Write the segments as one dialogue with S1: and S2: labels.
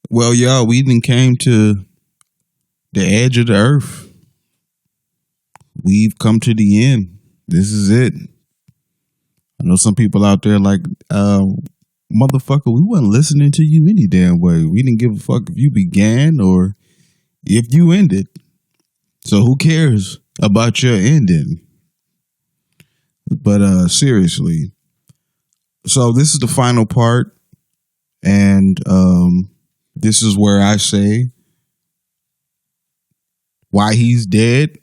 S1: Well, y'all, we even came to the edge of the earth. We've come to the end. This is it. I know some people out there like, motherfucker, we wasn't listening to you any damn way. We didn't give a fuck if you began or if you ended. So who cares about your ending? But seriously. So this is the final part. And this is where I say why he's dead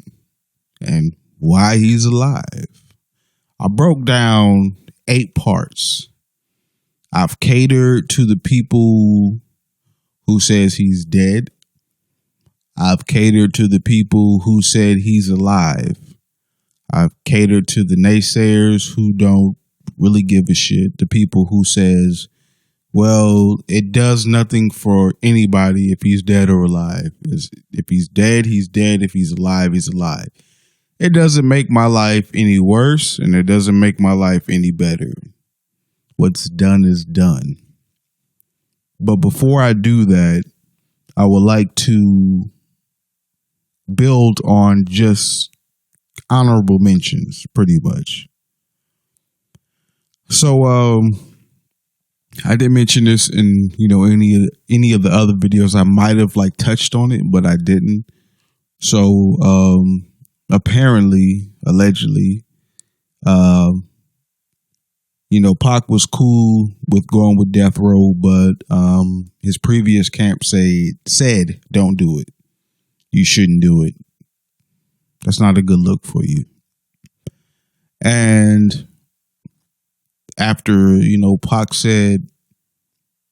S1: and why he's alive. I broke down 8 parts. I've catered to the people who says he's dead. I've catered to the people who said he's alive. I've catered to the naysayers who don't really give a shit. The people who says, well, it does nothing for anybody if he's dead or alive. If he's dead, he's dead. If he's alive, he's alive. It doesn't make my life any worse, and it doesn't make my life any better. What's done is done. But before I do that, I would like to build on just honorable mentions, pretty much. So, I didn't mention this in, any of the other videos. I might have touched on it, but I didn't. So, apparently, allegedly, Pac was cool with going with Death Row, but his previous camp said, don't do it. You shouldn't do it. That's not a good look for you. And after, Pac said,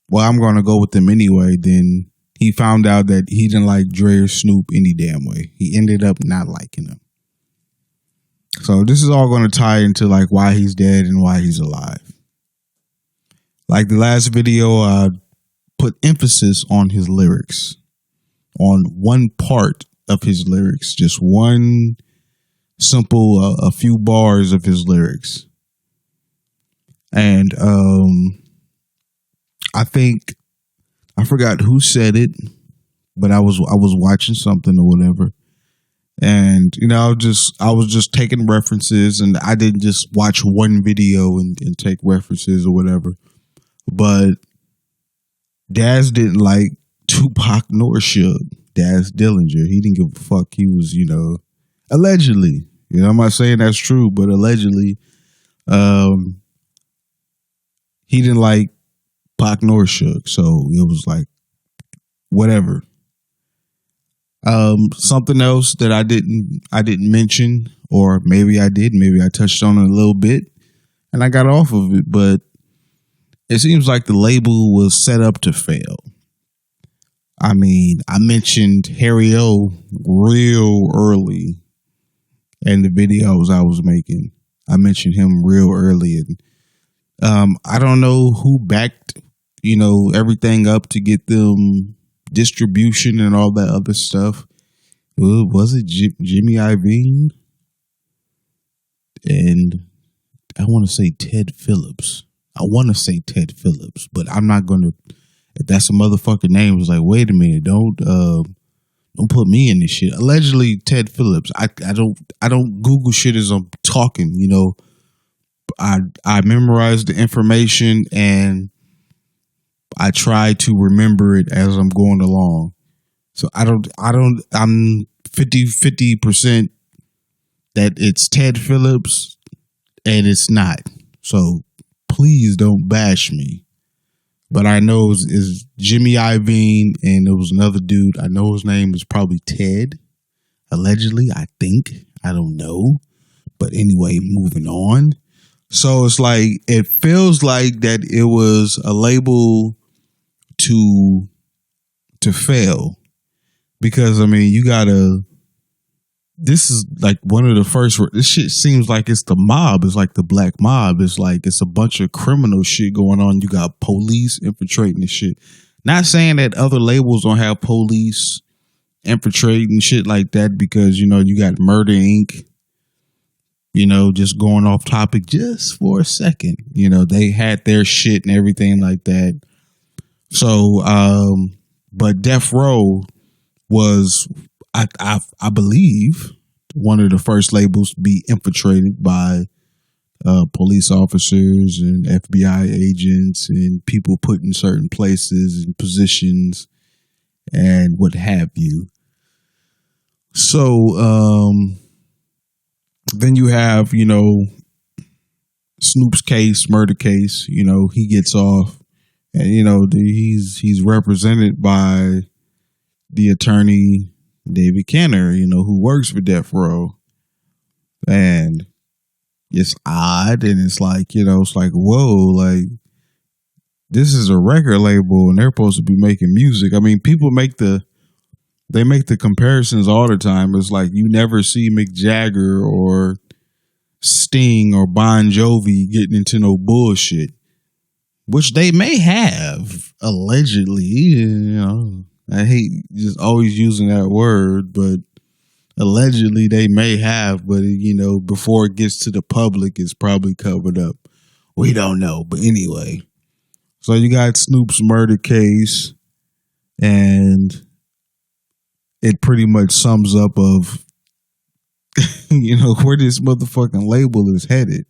S1: well, I'm going to go with them anyway, then he found out that he didn't like Dre or Snoop any damn way. He ended up not liking them. So this is all going to tie into why he's dead and why he's alive. Like the last video, I put emphasis on his lyrics, on one part of his lyrics, just one simple, a few bars of his lyrics. And I think, I forgot who said it, but I was watching something or whatever. And, I was just taking references, and I didn't just watch one video and take references or whatever. But Daz didn't like Tupac nor Suge. Daz Dillinger. He didn't give a fuck. He was, allegedly, I'm not saying that's true, but allegedly, he didn't like Pac nor Suge. So it was whatever. Something else that I didn't mention, or maybe I did, maybe I touched on it a little bit and I got off of it, but it seems like the label was set up to fail. I mean, I mentioned Harry O real early in the videos I was making. I mentioned him real early, and I don't know who backed, everything up to get them distribution and all that other stuff. Was it Jimmy Iovine? And I want to say Ted Phillips. But I'm not going to. If that's a motherfucking name, it's wait a minute, don't put me in this shit. Allegedly, Ted Phillips. I don't Google shit as I'm talking. I memorized the information and I try to remember it as I'm going along. So I'm 50% that it's Ted Phillips and it's not. So please don't bash me. But I know it's Jimmy Iovine and there was another dude. I know his name is probably Ted. Allegedly, I think. I don't know. But anyway, moving on. So it's it feels like that it was a label to fail, because you gotta, this is one of the first, this shit seems like it's the mob. It's the black mob. It's it's a bunch of criminal shit going on. You got police infiltrating this shit. Not saying that other labels don't have police infiltrating shit like that, because you got Murder Inc. Just going off topic just for a second. They had their shit and everything like that. So, But Death Row was, I believe, one of the first labels to be infiltrated by police officers and FBI agents and people put in certain places and positions and what have you. So then you have, Snoop's case, murder case. He gets off, and he's represented by the attorney David Kenner, who works for Death Row, and it's odd, and it's like, whoa, like this is a record label, and they're supposed to be making music. I mean, people make the comparisons all the time. It's like you never see Mick Jagger or Sting or Bon Jovi getting into no bullshit, which they may have allegedly. I hate just always using that word, but allegedly they may have. But before it gets to the public, it's probably covered up. We don't know, but anyway. So you got Snoop's murder case, and it pretty much sums up of where this motherfucking label is headed.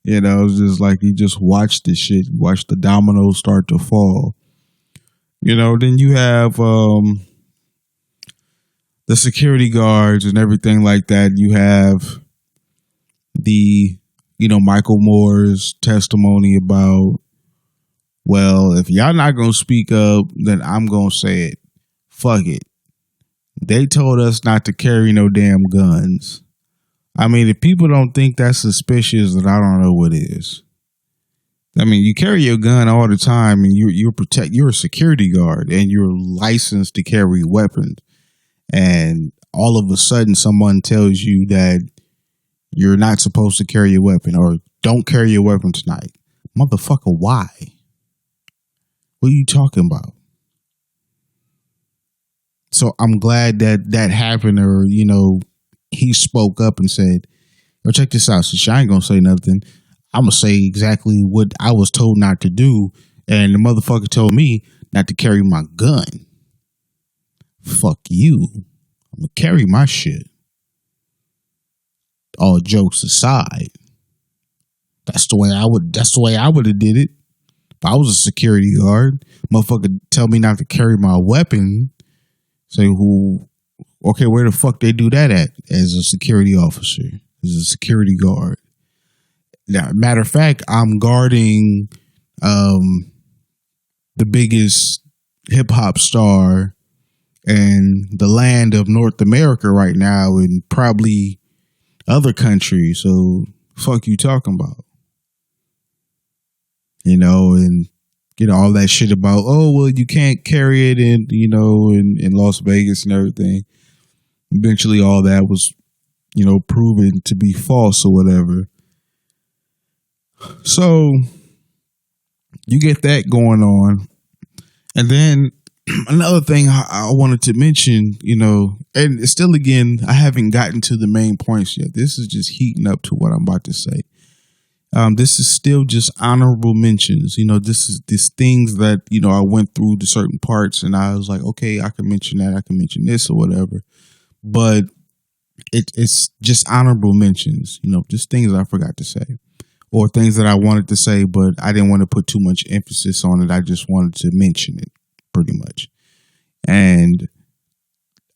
S1: It's just like you just watch this shit, watch the dominoes start to fall. Then you have the security guards and everything like that. You have the Michael Moore's testimony about, well, if y'all not gonna speak up, then I'm gonna say it. Fuck it. They told us not to carry no damn guns. I mean, if people don't think that's suspicious, then I don't know what is. I mean, you carry your gun all the time, and you're a security guard, and you're licensed to carry weapons. And all of a sudden, someone tells you that you're not supposed to carry a weapon, or don't carry your weapon tonight. Motherfucker, why? What are you talking about? So I'm glad that happened, or, he spoke up and said, "Yo, check this out. Since I ain't gonna say nothing, I'm gonna say exactly what I was told not to do. And the motherfucker told me not to carry my gun. Fuck you. I'm gonna carry my shit." All jokes aside, that's the way I would have did it. If I was a security guard, motherfucker tell me not to carry my weapon. Say, okay, where the fuck they do that at as a security officer, as a security guard? Now, matter of fact, I'm guarding the biggest hip hop star in the land of North America right now, and probably other countries. So fuck you talking about? And all that shit about, oh, well, you can't carry it in Las Vegas and everything. Eventually all that was, proven to be false or whatever. So you get that going on. And then another thing I wanted to mention, and still again, I haven't gotten to the main points yet. This is just heating up to what I'm about to say. This is still just honorable mentions. This things that, I went through the certain parts and I was like, okay, I can mention that. I can mention this or whatever. But it's just honorable mentions, just things I forgot to say, or things that I wanted to say, but I didn't want to put too much emphasis on it. I just wanted to mention it pretty much. And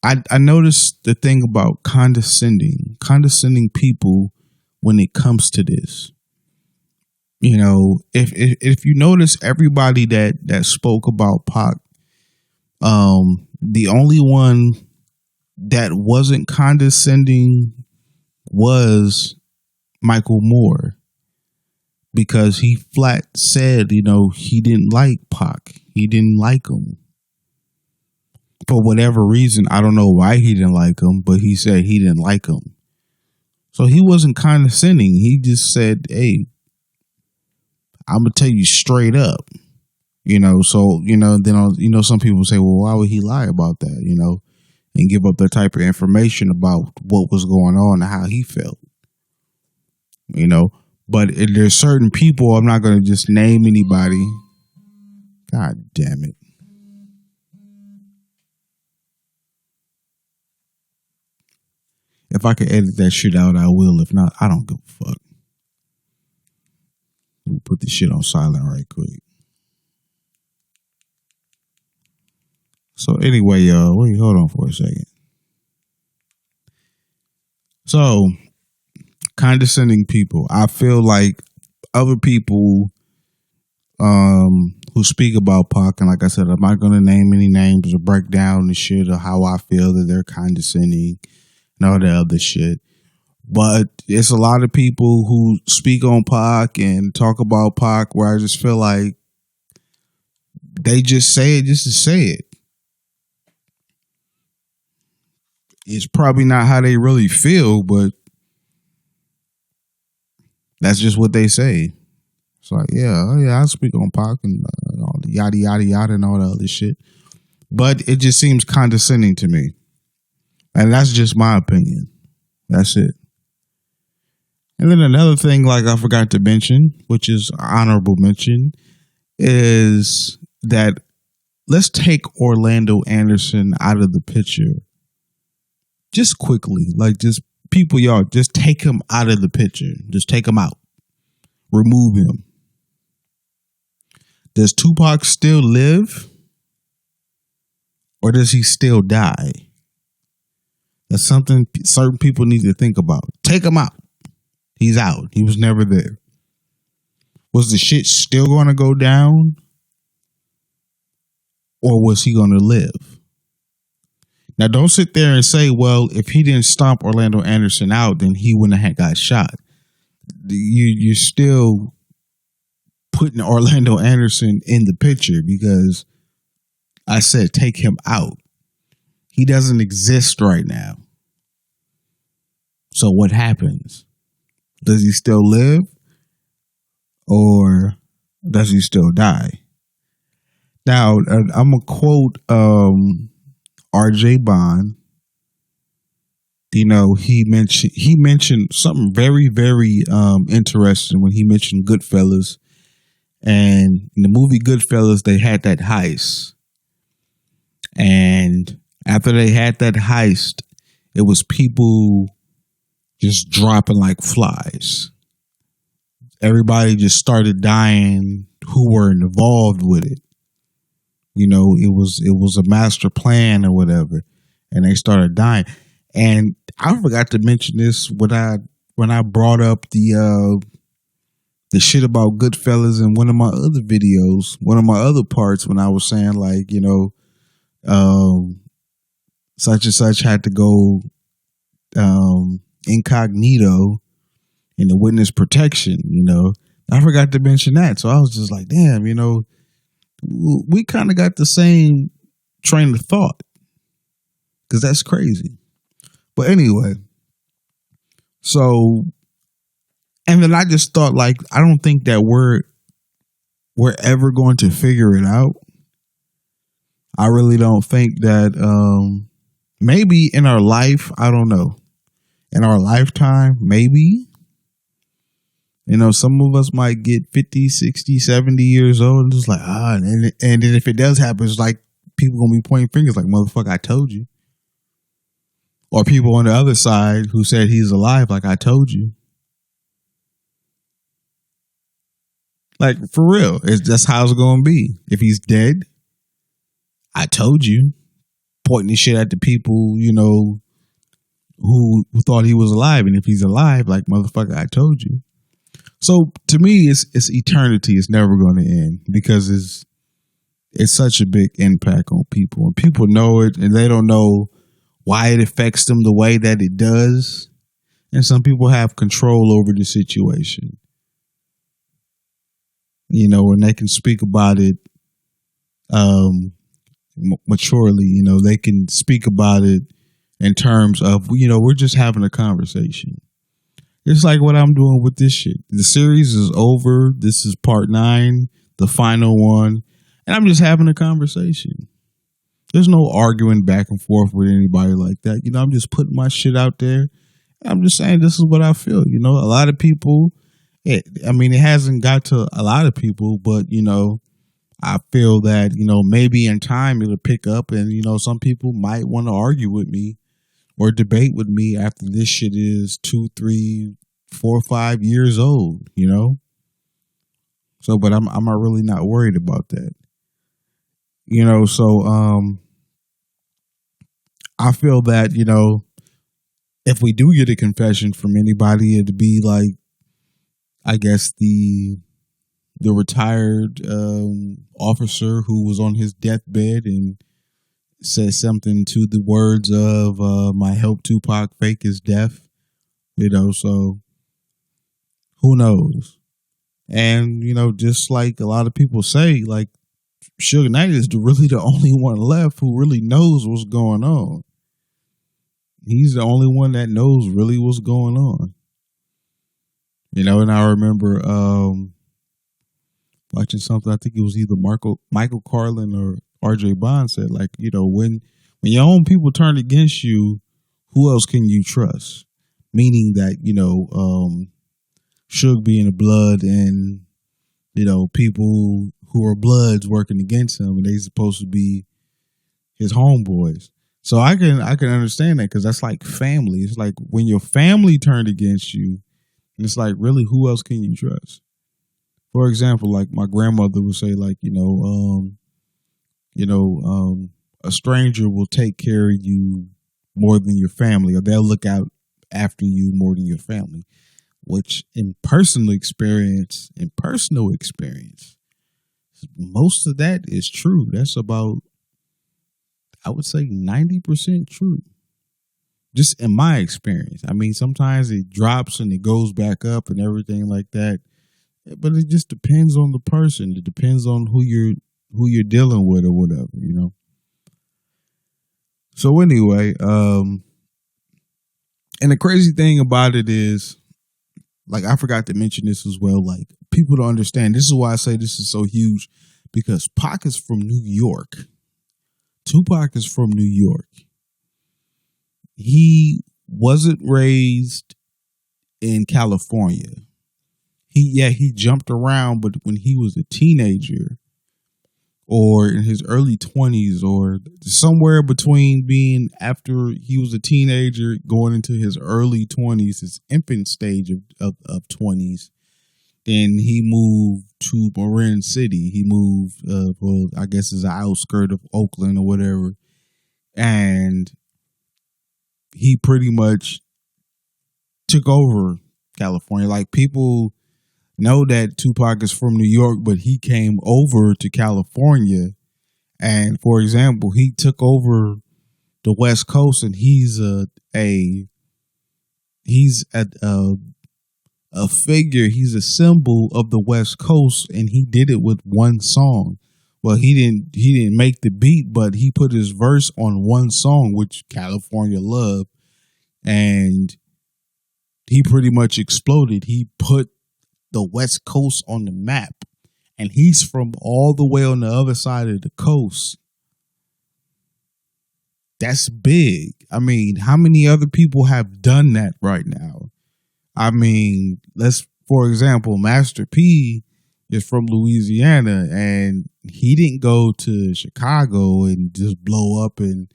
S1: I noticed the thing about condescending people when it comes to this. If you notice, everybody that spoke about Pac, the only one that wasn't condescending was Michael Moore, because he flat said, he didn't like Pac. He didn't like him for whatever reason. I don't know why he didn't like him, but he said he didn't like him. So he wasn't condescending. He just said, hey, I'm gonna tell you straight up, So then some people say, well, why would he lie about that, and give up that type of information about what was going on and how he felt, But there's certain people, I'm not gonna just name anybody. God damn it! If I can edit that shit out, I will. If not, I don't give a fuck. We'll put this shit on silent right quick. So anyway, wait, hold on for a second. So, condescending people. I feel like other people who speak about Pac, and like I said, I'm not going to name any names or break down the shit of how I feel that they're condescending and all that other shit. But it's a lot of people who speak on Pac and talk about Pac where I just feel like they just say it just to say it. It's probably not how they really feel, but that's just what they say. It's like, yeah, I speak on Pac and all the yada, yada, yada and all that other shit. But it just seems condescending to me. And that's just my opinion. That's it. And then another thing, like I forgot to mention, which is honorable mention, is that let's take Orlando Anderson out of the picture. Just quickly, like just people, y'all, just take him out of the picture. Just take him out. Remove him. Does Tupac still live? Or does he still die? That's something certain people need to think about. Take him out. He's out. He was never there. Was the shit still going to go down? Or was he going to live? Now, don't sit there and say, well, if he didn't stomp Orlando Anderson out, then he wouldn't have got shot. You're still putting Orlando Anderson in the picture because I said take him out. He doesn't exist right now. So what happens? Does he still live? Or does he still die? Now, I'm going to quote R.J. Bond. You know, he mentioned something very, very interesting when he mentioned Goodfellas. And in the movie Goodfellas, they had that heist. And after they had that heist, it was people just dropping like flies. Everybody just started dying who were involved with it. You know, it was a master plan or whatever. And they started dying. And I forgot to mention this when I brought up the shit about Goodfellas in one of my other videos, one of my other parts when I was saying like, you know, such and such had to go incognito in the witness protection, you know. I forgot to mention that. So I was just like, damn, you know, we kind of got the same train of thought because that's crazy. But anyway, so, and then I just thought like, I don't think that we're ever going to figure it out. I really don't think that, maybe in our life, I don't know, in our lifetime, maybe, you know, some of us might get 50, 60, 70 years old and just like, and then if it does happen, it's like people going to be pointing fingers like, motherfucker, I told you. Or people on the other side who said he's alive, like I told you. Like, for real, that's how it's going to be. If he's dead, I told you. Pointing this shit at the people, you know, who thought he was alive. And if he's alive, like, motherfucker, I told you. So, to me, it's eternity. It's never going to end because it's such a big impact on people. And people know it, and they don't know why it affects them the way that it does. And some people have control over the situation. You know, and they can speak about it maturely. You know, they can speak about it in terms of, you know, we're just having a conversation. It's like what I'm doing with this shit. The series is over. This is part 9, the final one. And I'm just having a conversation. There's no arguing back and forth with anybody like that. You know, I'm just putting my shit out there. I'm just saying this is what I feel. You know, a lot of people, it hasn't got to a lot of people, but, you know, I feel that, you know, maybe in time it'll pick up and, you know, some people might want to argue with me or debate with me after this shit is 2, 3, 4, 5 years old, you know? So, but I'm not really not worried about that. You know, so I feel that, you know, if we do get a confession from anybody, it'd be like, I guess the retired officer who was on his deathbed and said something to the words of "My help Tupac, fake his death." You know, so who knows? And you know, just like a lot of people say, like Suge Knight is really the only one left who really knows what's going on. He's the only one that knows really what's going on. You know, and I remember watching something. I think it was either Michael Carlin or R.J. Bond said, like, you know, when your own people turn against you, who else can you trust? Meaning that, you know, Suge being a blood and, you know, people who are bloods working against him, and they supposed to be his homeboys. So I can understand that, because that's like family. It's like when your family turned against you, it's like, really, who else can you trust? For example, like my grandmother would say, like, a stranger will take care of you more than your family, or they'll look out after you more than your family. Which, in personal experience, most of that is true. That's about, I would say, 90% true. Just in my experience. I mean, sometimes it drops and it goes back up and everything like that. But it just depends on the person. It depends on who you're dealing with or whatever, you know. So anyway, and the crazy thing about it is, like, I forgot to mention this as well. Like, people don't understand. This is why I say this is so huge, because Pac is from New York. Tupac is from New York. He wasn't raised in California. He jumped around, but when he was a teenager or in his early 20s or somewhere between being after he was a teenager going into his early 20s, his infant stage of 20s, then he moved to Marin City. He moved, I guess it's an outskirt of Oakland or whatever. And he pretty much took over California. Like, people know that Tupac is from New York, but he came over to California. And for example, he took over the West Coast, and he's a figure. He's a symbol of the West Coast, and he did it with one song. Well, he didn't make the beat, but he put his verse on one song, which California loved, and he pretty much exploded. He put the West Coast on the map, and he's from all the way on the other side of the coast. That's big. I mean, how many other people have done that right now? I mean, for example, Master P is from Louisiana, and he didn't go to Chicago and just blow up and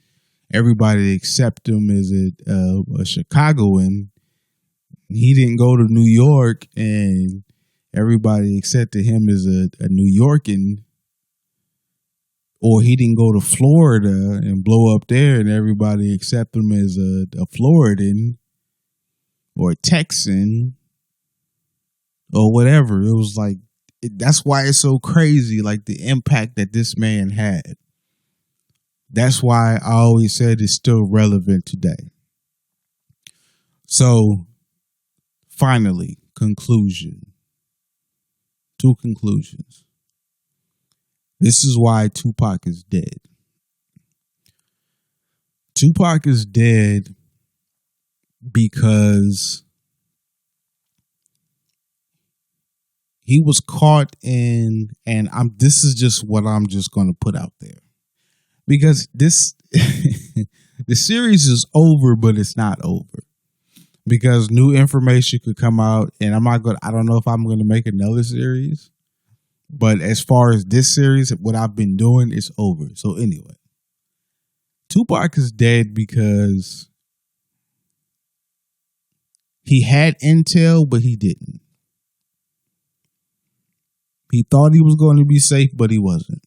S1: everybody accept him as a Chicagoan. He didn't go to New York and everybody accepted him as a New Yorkan. Or he didn't go to Florida and blow up there and everybody accept him as a Floridan or a Texan or whatever. It was like, that's why it's so crazy, like the impact that this man had. That's why I always said it's still relevant today. So, finally, conclusion. 2 conclusions. This is why Tupac is dead. Tupac is dead because he was caught in, and this is just what I'm just going to put out there. Because this, the series is over, but it's not over. Because new information could come out, and I don't know if I'm going to make another series. But as far as this series, what I've been doing is over. So anyway, Tupac is dead because He had intel, but he didn't. He thought he was going to be safe, but he wasn't.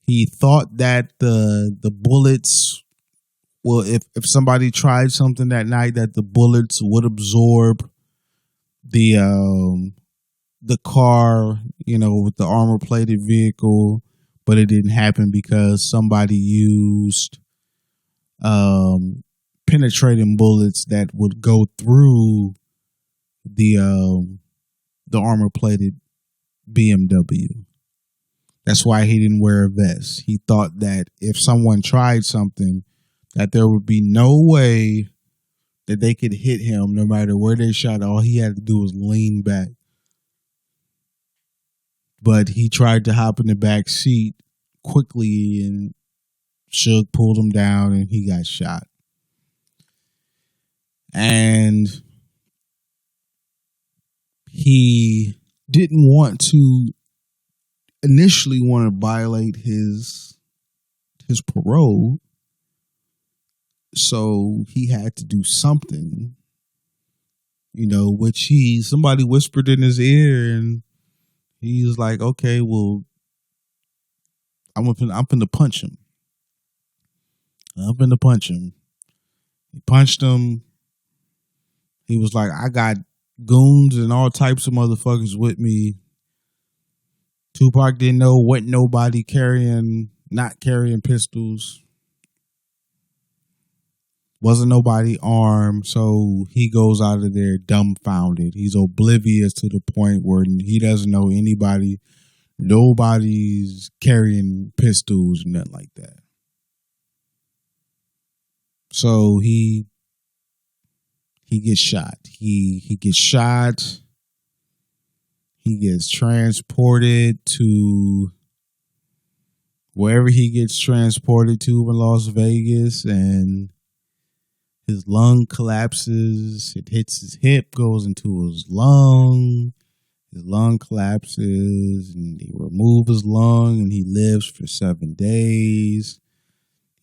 S1: He thought that the bullets, well, if somebody tried something that night, that the bullets would absorb the car, with the armor plated vehicle, but it didn't happen because somebody used penetrating bullets that would go through the armor plated BMW. That's why he didn't wear a vest. He thought that if someone tried something, that there would be no way that they could hit him no matter where they shot. All he had to do was lean back. But he tried to hop in the back seat quickly, and Suge pulled him down and he got shot. And he didn't initially want to violate his parole. So he had to do something, which somebody whispered in his ear, and he was like, okay, well, I'm finna punch him. I'm finna punch him. He punched him. He was like, I got goons and all types of motherfuckers with me. Tupac didn't know what nobody not carrying pistols. Wasn't nobody armed, so he goes out of there dumbfounded. He's oblivious to the point where he doesn't know anybody. Nobody's carrying pistols and nothing like that. So he gets shot. He gets shot. He gets transported to wherever he gets transported to in Las Vegas, and his lung collapses. It hits his hip, goes into his lung. His lung collapses, and they remove his lung, and he lives for 7 days.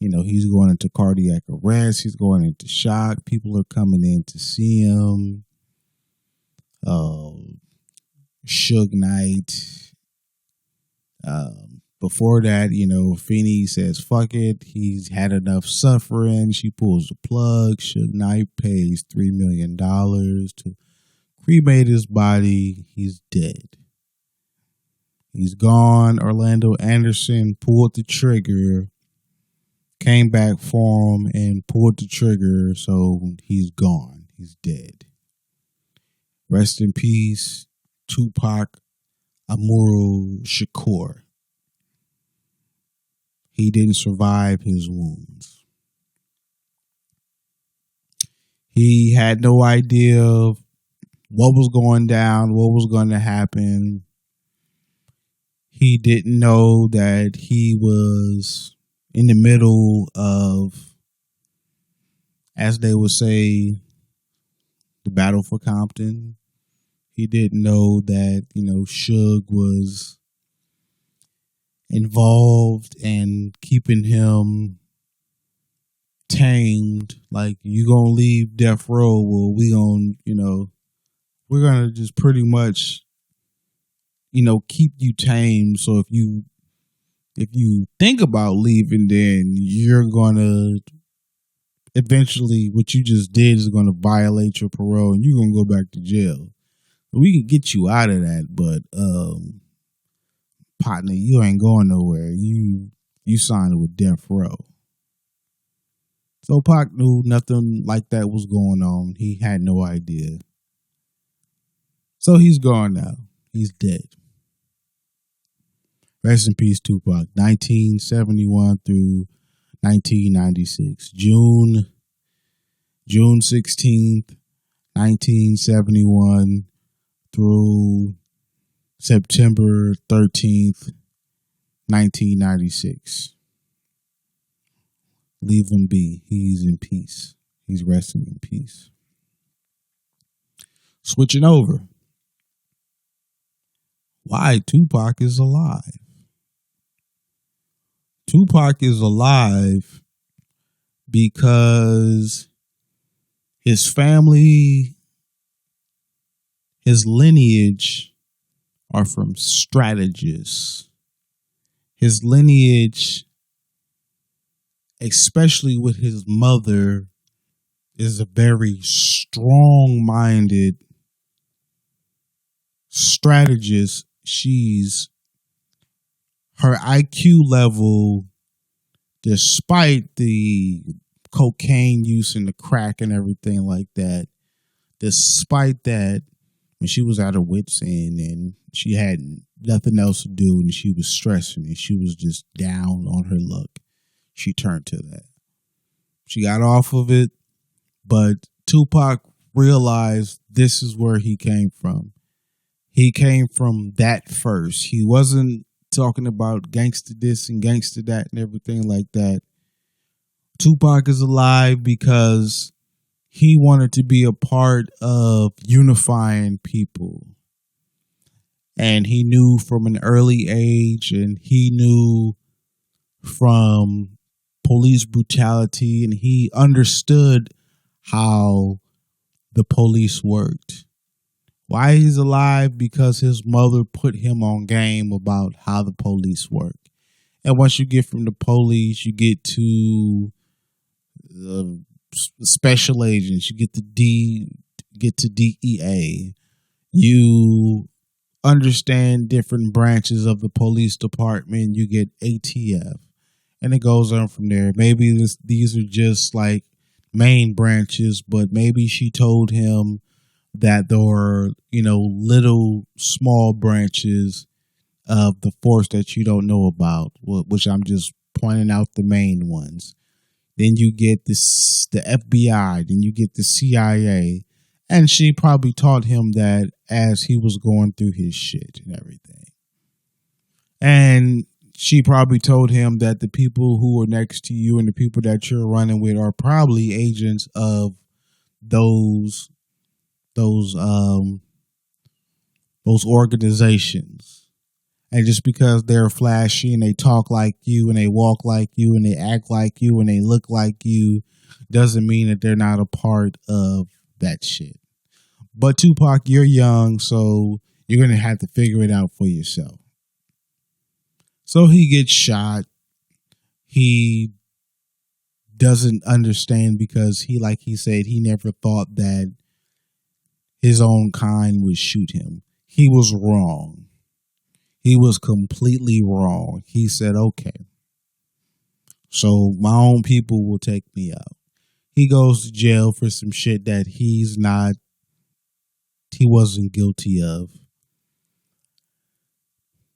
S1: He's going into cardiac arrest. He's going into shock. People are coming in to see him. Suge Knight. Before that, Feeny says, fuck it. He's had enough suffering. She pulls the plug. Suge Knight pays $3 million to cremate his body. He's dead. He's gone. Orlando Anderson pulled the trigger, came back for him and pulled the trigger. So he's gone. He's dead. Rest in peace, Tupac Amaru Shakur. He didn't survive his wounds. He had no idea what was going down, what was going to happen. He didn't know that he was in the middle of, as they would say, the battle for Compton. He didn't know that, Suge was involved and keeping him tamed. Like, you gonna leave death row, well, we're gonna just pretty much, keep you tamed. So if you think about leaving, then you're gonna eventually, what you just did is gonna violate your parole, and you're gonna go back to jail. We can get you out of that, but partner, you ain't going nowhere. You signed with death row. So Pac knew nothing like that was going on. He had no idea. So he's gone now. He's dead. Rest in peace, Tupac. 1971 through 1996. June 16th, 1971 through September 13th, 1996. Leave him be. He's in peace. He's resting in peace. Switching over. Why Tupac is alive. Tupac is alive because His family, his lineage are from strategists. His lineage, especially with his mother, is a very strong-minded strategist. Her IQ level, despite the cocaine use and the crack and everything like that, despite that, when she was at her wits' end and she had nothing else to do and she was stressing and she was just down on her luck, she turned to that. She got off of it, but Tupac realized this is where he came from. He came from that first. He wasn't talking about gangster this and gangster that and everything like that. Tupac is alive because he wanted to be a part of unifying people. And he knew from an early age, and he knew from police brutality, and he understood how the police worked. Why he's alive? Because his mother put him on game about how the police work. And once you get from the police, you get to the special agents, you get to DEA. You understand different branches of the police department. You get ATF, and it goes on from there. Maybe these are just like main branches, but maybe she told him that there were, little small branches of the force that you don't know about, which I'm just pointing out the main ones. Then you get the FBI, then you get the CIA. And she probably taught him that as he was going through his shit and everything. And she probably told him that the people who are next to you and the people that you're running with are probably agents of those organizations. And just because they're flashy and they talk like you and they walk like you and they act like you and they look like you doesn't mean that they're not a part of that shit. But Tupac, you're young, so you're going to have to figure it out for yourself. So he gets shot. He doesn't understand because like he said, he never thought that his own kind would shoot him. He was wrong. He was completely wrong. He said, okay, so my own people will take me out. He goes to jail for some shit that he wasn't guilty of.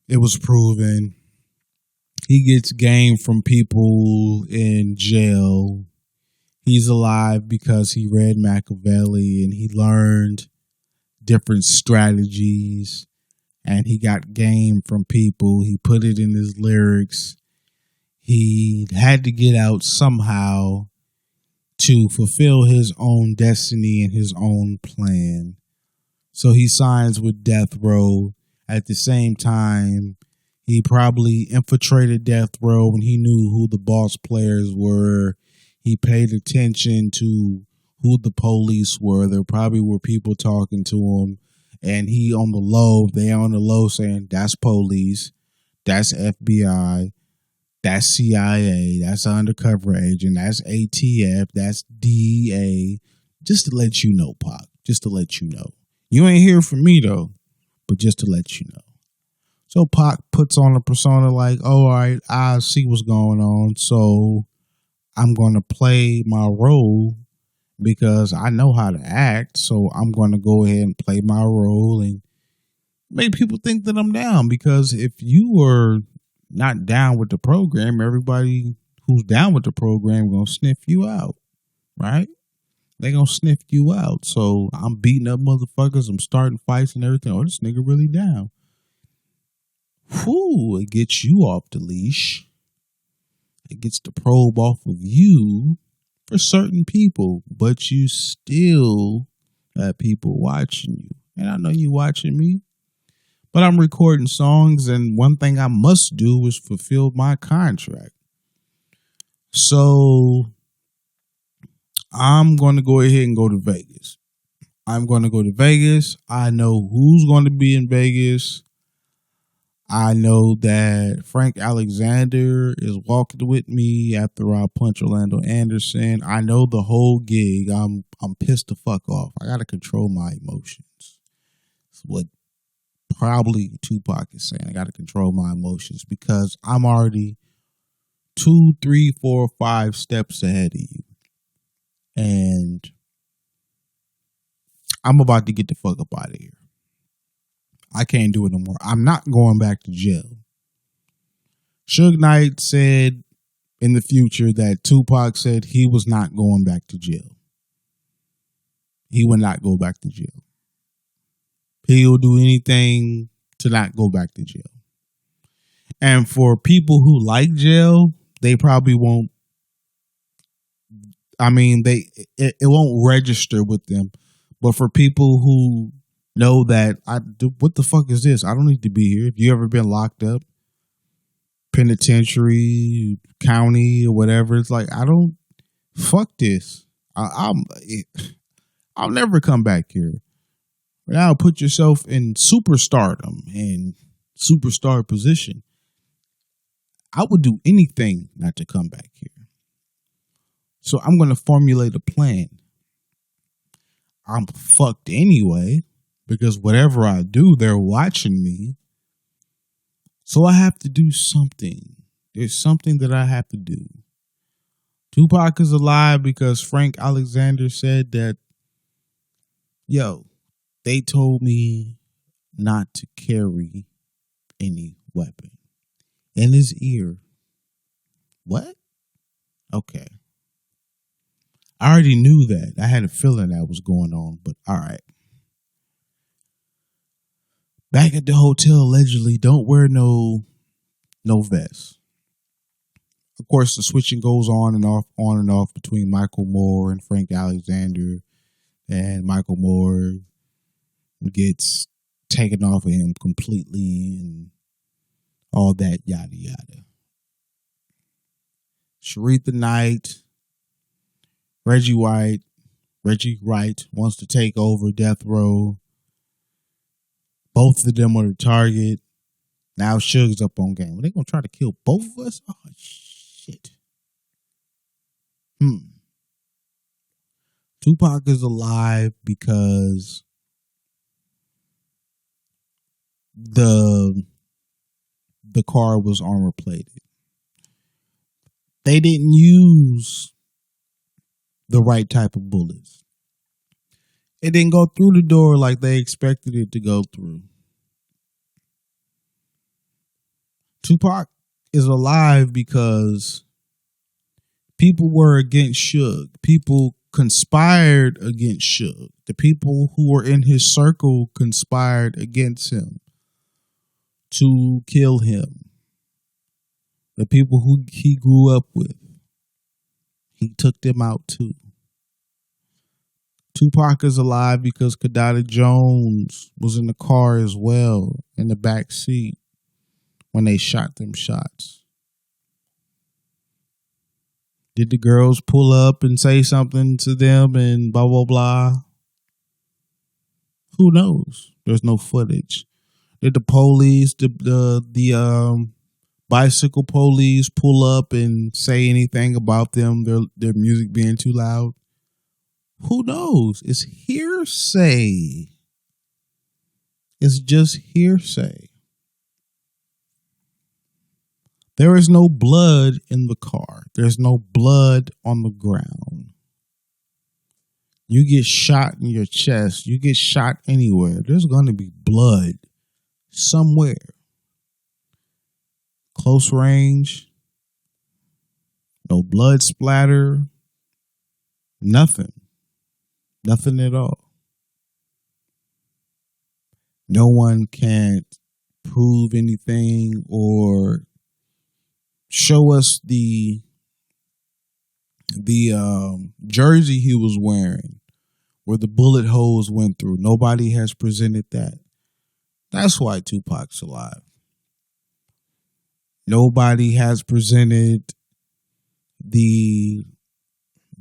S1: It was proven. He gets game from people in jail. He's alive because he read Makaveli and he learned different strategies. And he got game from people. He put it in his lyrics. He had to get out somehow to fulfill his own destiny and his own plan. So he signs with Death Row. At the same time, he probably infiltrated Death Row when he knew who the boss players were. He paid attention to who the police were. There probably were people talking to him. And they on the low saying, that's police, that's FBI, that's CIA, that's undercover agent, that's ATF, that's DEA. Just to let you know, Pac, just to let you know. You ain't hear from me, though, but just to let you know. So Pac puts on a persona like, all right, I see what's going on, so I'm going to play my role because I know how to act, so I'm going to go ahead and play my role and make people think that I'm down. Because if you are not down with the program, everybody who's down with the program going to sniff you out, right? They going to sniff you out. So I'm beating up motherfuckers, I'm starting fights and everything. Oh, this nigga really down. Whew, it gets you off the leash. It gets the probe off of you. For certain people, but you still have people watching you. And I know you watching me, but I'm recording songs, and one thing I must do is fulfill my contract. So I'm going to go ahead and go to Vegas. I'm going to go to Vegas. I know who's going to be in Vegas. I know that Frank Alexander is walking with me after I punch Orlando Anderson. I know the whole gig. I'm pissed the fuck off. I gotta control my emotions. It's what probably Tupac is saying. I gotta control my emotions because I'm already 2, 3, 4, 5 steps ahead of you. And I'm about to get the fuck up out of here. I can't do it no more. I'm not going back to jail. Suge Knight said in the future that Tupac said he was not going back to jail. He would not go back to jail. He'll do anything to not go back to jail. And for people who like jail, they probably won't. I mean, it won't register with them. But for people who know that, what the fuck is this? I don't need to be here. If you ever been locked up, penitentiary, county, or whatever, it's like, I don't, fuck this. I'll never come back here. Now put yourself in superstardom and superstar position. I would do anything not to come back here. So I'm going to formulate a plan. I'm fucked anyway, because whatever I do, they're watching me. So I have to do something. There's something that I have to do. Tupac is alive because Frank Alexander said that, yo, they told me not to carry any weapon. In his ear. What? Okay. I already knew that. I had a feeling that was going on, but all right. Back at the hotel, allegedly, don't wear no vest. Of course, the switching goes on and off between Michael Moore and Frank Alexander, and Michael Moore gets taken off of him completely and all that yada yada. Sharitha Knight, Reggie Wright wants to take over Death Row. Both of them are the target. Now Suge's up on game. Are they gonna try to kill both of us? Oh shit. Tupac is alive because the car was armor plated. They didn't use the right type of bullets. It didn't go through the door like they expected it to go through. Tupac is alive because people were against Suge. People conspired against Suge. The people who were in his circle conspired against him to kill him. The people who he grew up with, he took them out too. Tupac is alive because Kadada Jones was in the car as well, in the back seat, when they shot them shots. Did the girls pull up and say something to them and blah, blah, blah? Who knows? There's no footage. Did the police, the bicycle police pull up and say anything about them, their music being too loud? Who knows? It's hearsay. It's just hearsay. There is no blood in the car. There's no blood on the ground. You get shot in your chest. You get shot anywhere. There's going to be blood somewhere. Close range. No blood splatter. Nothing. Nothing at all. No one can prove anything or show us the jersey he was wearing where the bullet holes went through. Nobody has presented that. That's why Tupac's alive. Nobody has presented the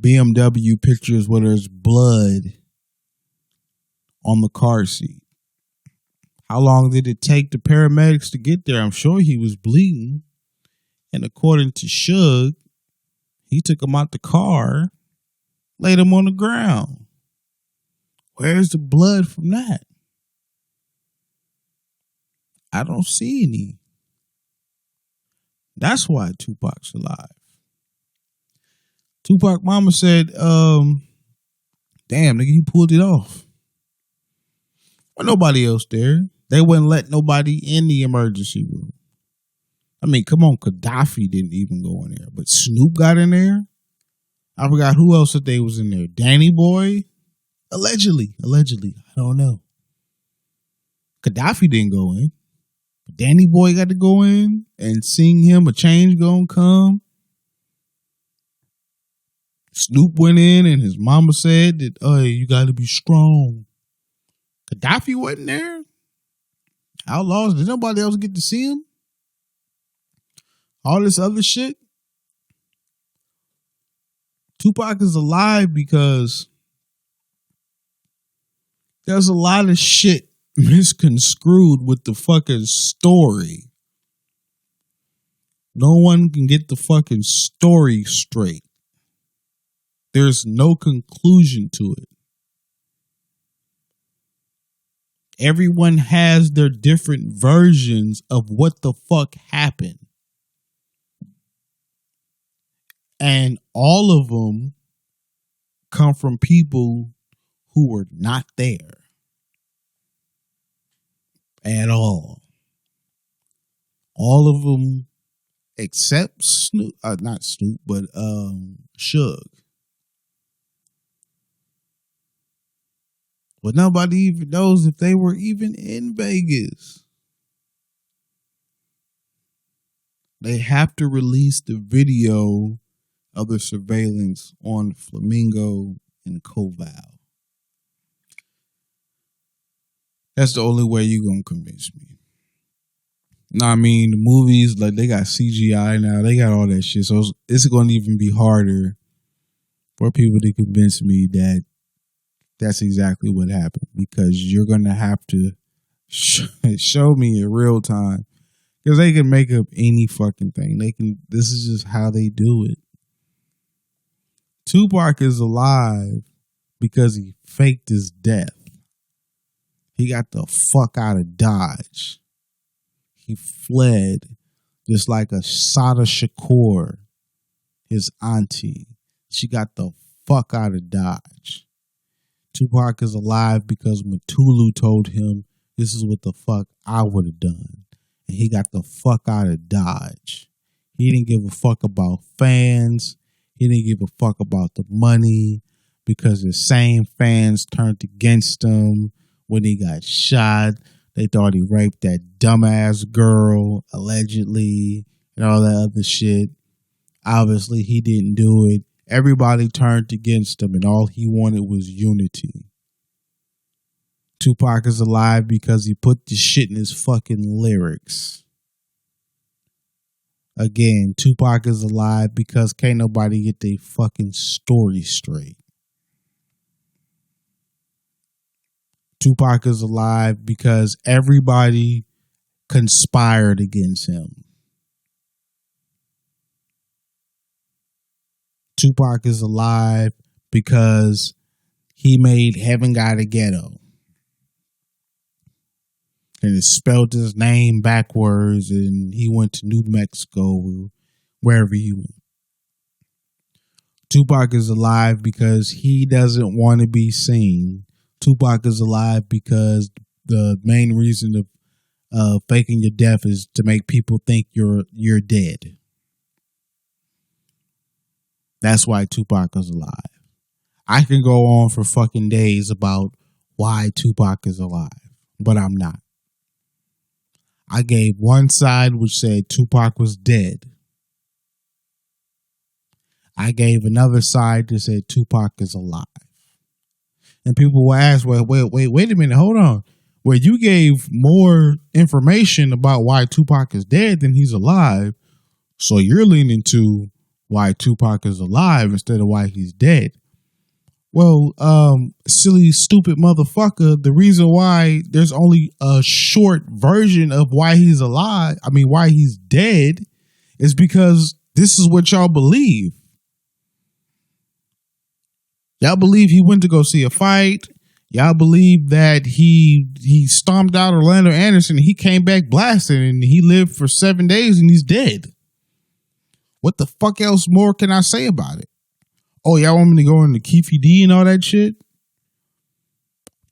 S1: BMW pictures where there's blood on the car seat. How long did it take the paramedics to get there? I'm sure he was bleeding. And according to Suge, he took him out the car, laid him on the ground. Where's the blood from that? I don't see any. That's why Tupac's alive. Tupac mama said, damn, nigga, you pulled it off. Well, nobody else there. They wouldn't let nobody in the emergency room. I mean, come on, Gaddafi didn't even go in there. But Snoop got in there. I forgot who else that they was in there. Danny Boy? Allegedly. I don't know. Gaddafi didn't go in. But Danny Boy got to go in and sing him A Change Gonna Come. Snoop went in and his mama said that, hey, you got to be strong. Gaddafi wasn't there. Outlaws, did nobody else get to see him? All this other shit. Tupac is alive because there's a lot of shit misconstrued with the fucking story. No one can get the fucking story straight. There's no conclusion to it. Everyone has their different versions of what the fuck happened. And all of them come from people who were not there at all. All of them except Snoop, not Snoop, but Suge. But nobody even knows if they were even in Vegas. They have to release the video of the surveillance on Flamingo and Koval. That's the only way you're going to convince me. No, I mean, the movies, like, they got CGI now. They got all that shit. So it's going to even be harder for people to convince me that that's exactly what happened. Because you're going to have to show me in real time. Because they can make up any fucking thing. This is just how they do it. Tupac is alive because he faked his death. He got the fuck out of Dodge. He fled just like Assata Shakur, his auntie. She got the fuck out of Dodge. Tupac is alive because Matulu told him this is what the fuck I would have done. And he got the fuck out of Dodge. He didn't give a fuck about fans. He didn't give a fuck about the money because the same fans turned against him when he got shot. They thought he raped that dumbass girl, allegedly, and all that other shit. Obviously, he didn't do it. Everybody turned against him, and all he wanted was unity. Tupac is alive because he put the shit in his fucking lyrics. Again, Tupac is alive because can't nobody get their fucking story straight. Tupac is alive because everybody conspired against him. Tupac is alive because he made Heaven Got a Ghetto. And it spelled his name backwards, and he went to New Mexico, wherever he went. Tupac is alive because he doesn't want to be seen. Tupac is alive because the main reason of faking your death is to make people think you're dead. That's why Tupac is alive. I can go on for fucking days about why Tupac is alive, but I'm not. I gave one side which said Tupac was dead. I gave another side that said Tupac is alive. And people will ask, wait a minute, hold on. Well, you gave more information about why Tupac is dead than he's alive. So you're leaning to why Tupac is alive instead of why he's dead. Well, silly, stupid motherfucker, the reason why there's only a short version of why he's alive, why he's dead, is because this is what y'all believe. Y'all believe he went to go see a fight. Y'all believe that he stomped out Orlando Anderson and he came back blasting and he lived for 7 days and he's dead. What the fuck else more can I say about it? Oh, y'all want me to go into Keefy D and all that shit?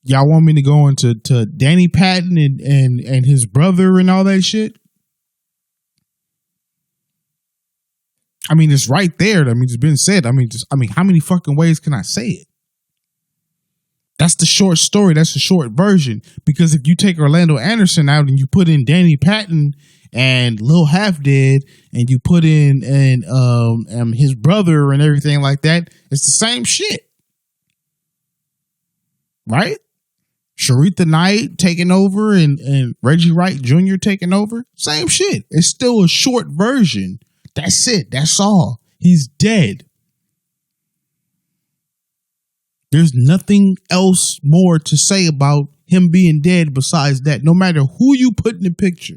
S1: Y'all want me to go into Danny Patton and his brother and all that shit? It's right there. It's been said. How many fucking ways can I say it? That's the short story. That's the short version. Because if you take Orlando Anderson out and you put in Danny Patton and Lil Half Dead and you put in his brother and everything like that, it's the same shit. Right? Sharitha Knight taking over and Reggie Wright Jr. taking over. Same shit. It's still a short version. That's it. That's all. He's dead. There's nothing else more to say about him being dead besides that. No matter who you put in the picture.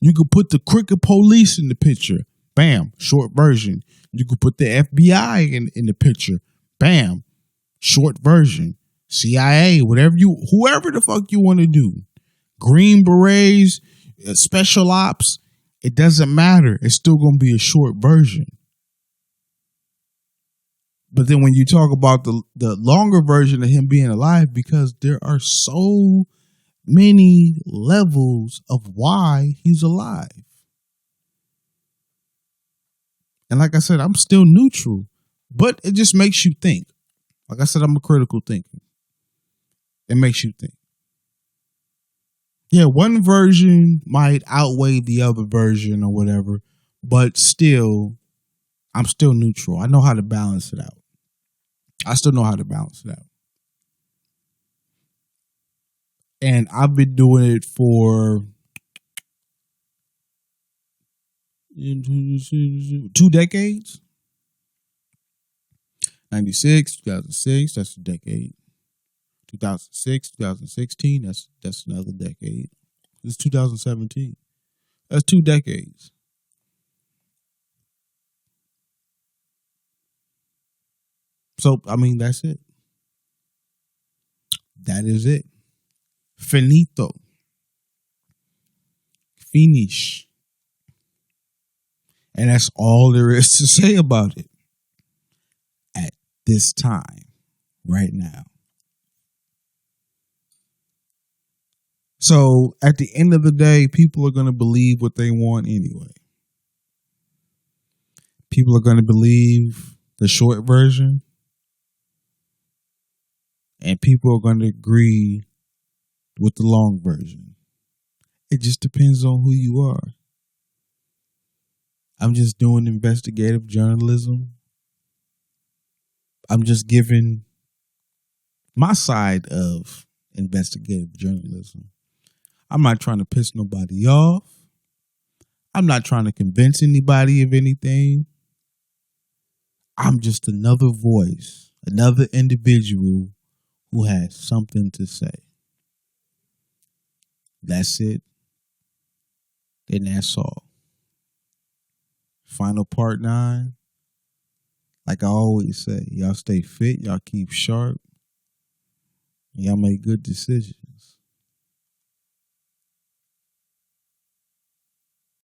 S1: You could put the crooked police in the picture. Bam. Short version. You could put the FBI in the picture. Bam. Short version. CIA. Whoever the fuck you want to do. Green Berets. Special Ops. It doesn't matter. It's still going to be a short version. But then when you talk about the longer version of him being alive, because there are so many levels of why he's alive. And like I said, I'm still neutral, but it just makes you think. Like I said, I'm a critical thinker. It makes you think. Yeah, one version might outweigh the other version or whatever, but still, I'm still neutral. I know how to balance it out. I still know how to balance it out. And I've been doing it for 2 decades. 96, 2006, that's a decade. 2006, 2016, that's another decade. It's 2017. That's 2 decades. So, that's it. That is it. Finito. Finish. And that's all there is to say about it at this time, right now. So at the end of the day, people are going to believe what they want anyway. People are going to believe the short version. And people are going to agree with the long version. It just depends on who you are. I'm just doing investigative journalism. I'm just giving my side of investigative journalism. I'm not trying to piss nobody off. I'm not trying to convince anybody of anything. I'm just another voice, another individual who has something to say. That's it. And that's all. Final part 9. Like I always say, y'all stay fit, y'all keep sharp, and y'all make good decisions.